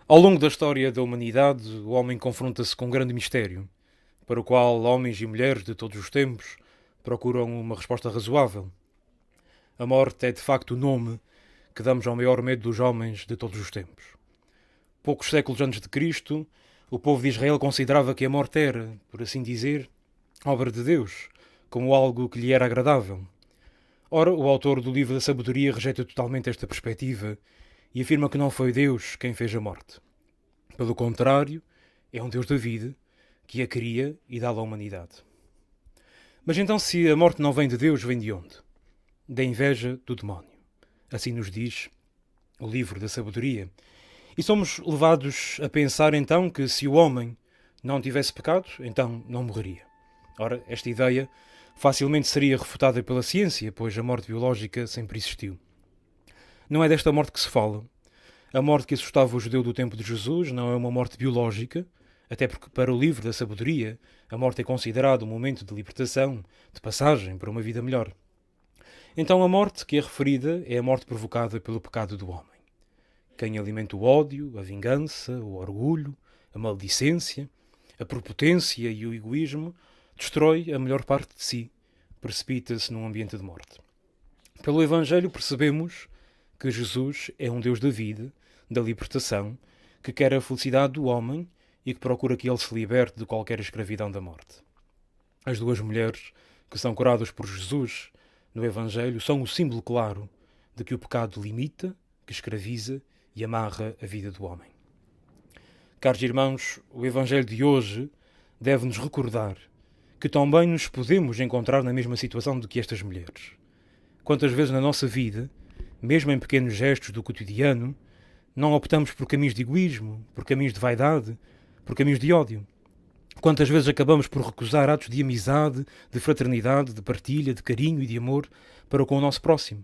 Ao longo da história da humanidade, o homem confronta-se com um grande mistério, para o qual homens e mulheres de todos os tempos procuram uma resposta razoável. A morte é de facto o nome que damos ao maior medo dos homens de todos os tempos. Poucos séculos antes de Cristo, o povo de Israel considerava que a morte era, por assim dizer, obra de Deus, como algo que lhe era agradável. Ora, o autor do livro da Sabedoria rejeita totalmente esta perspectiva e afirma que não foi Deus quem fez a morte. Pelo contrário, é um Deus da vida que a cria e dá à humanidade. Mas então, se a morte não vem de Deus, vem de onde? Da inveja do demónio. Assim nos diz o livro da Sabedoria. E somos levados a pensar então que se o homem não tivesse pecado, então não morreria. Ora, esta ideia facilmente seria refutada pela ciência, pois a morte biológica sempre existiu. Não é desta morte que se fala. A morte que assustava o judeu do tempo de Jesus não é uma morte biológica, até porque para o livro da Sabedoria a morte é considerada um momento de libertação, de passagem para uma vida melhor. Então a morte que é referida é a morte provocada pelo pecado do homem. Quem alimenta o ódio, a vingança, o orgulho, a maledicência, a prepotência e o egoísmo, destrói a melhor parte de si, precipita-se num ambiente de morte. Pelo Evangelho percebemos que Jesus é um Deus da vida, da libertação, que quer a felicidade do homem e que procura que ele se liberte de qualquer escravidão da morte. As duas mulheres que são curadas por Jesus no Evangelho são o símbolo claro de que o pecado limita, que escraviza e amarra a vida do homem. Caros irmãos, o Evangelho de hoje deve-nos recordar que também nos podemos encontrar na mesma situação do que estas mulheres. Quantas vezes na nossa vida, mesmo em pequenos gestos do cotidiano, não optamos por caminhos de egoísmo, por caminhos de vaidade, por caminhos de ódio? Quantas vezes acabamos por recusar atos de amizade, de fraternidade, de partilha, de carinho e de amor para com o nosso próximo?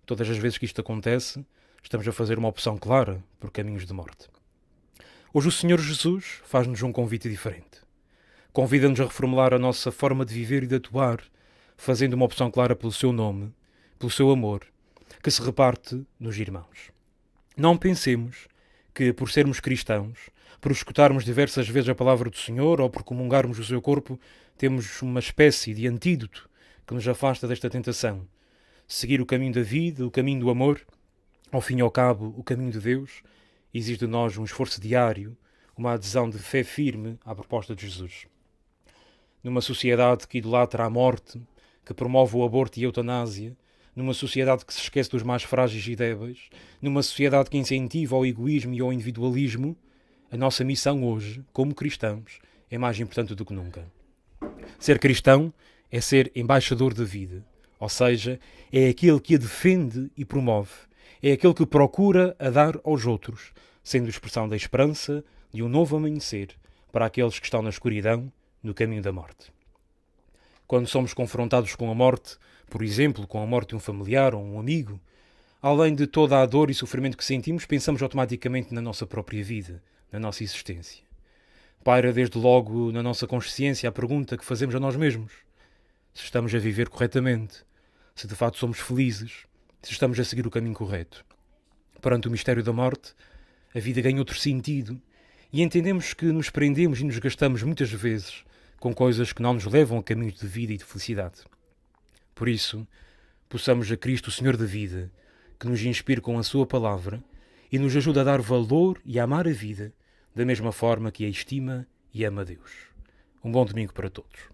Todas as vezes que isto acontece, estamos a fazer uma opção clara por caminhos de morte. Hoje o Senhor Jesus faz-nos um convite diferente. Convida-nos a reformular a nossa forma de viver e de atuar, fazendo uma opção clara pelo seu nome, pelo seu amor, que se reparte nos irmãos. Não pensemos que, por sermos cristãos, por escutarmos diversas vezes a palavra do Senhor ou por comungarmos o seu corpo, temos uma espécie de antídoto que nos afasta desta tentação. Seguir o caminho da vida, o caminho do amor, ao fim e ao cabo, o caminho de Deus, exige de nós um esforço diário, uma adesão de fé firme à proposta de Jesus. Numa sociedade que idolatra a morte, que promove o aborto e a eutanásia, numa sociedade que se esquece dos mais frágeis e débeis, numa sociedade que incentiva o egoísmo e o individualismo, a nossa missão hoje, como cristãos, é mais importante do que nunca. Ser cristão é ser embaixador da vida, ou seja, é aquele que a defende e promove, é aquele que procura a dar aos outros, sendo expressão da esperança de um novo amanhecer para aqueles que estão na escuridão, no caminho da morte. Quando somos confrontados com a morte, por exemplo, com a morte de um familiar ou um amigo, além de toda a dor e sofrimento que sentimos, pensamos automaticamente na nossa própria vida, na nossa existência. Paira desde logo na nossa consciência a pergunta que fazemos a nós mesmos: se estamos a viver corretamente, se de facto somos felizes, se estamos a seguir o caminho correto. Perante o mistério da morte, a vida ganha outro sentido e entendemos que nos prendemos e nos gastamos muitas vezes com coisas que não nos levam a caminhos de vida e de felicidade. Por isso, possamos a Cristo, o Senhor da vida, que nos inspire com a sua palavra e nos ajude a dar valor e a amar a vida da mesma forma que a estima e ama a Deus. Um bom domingo para todos.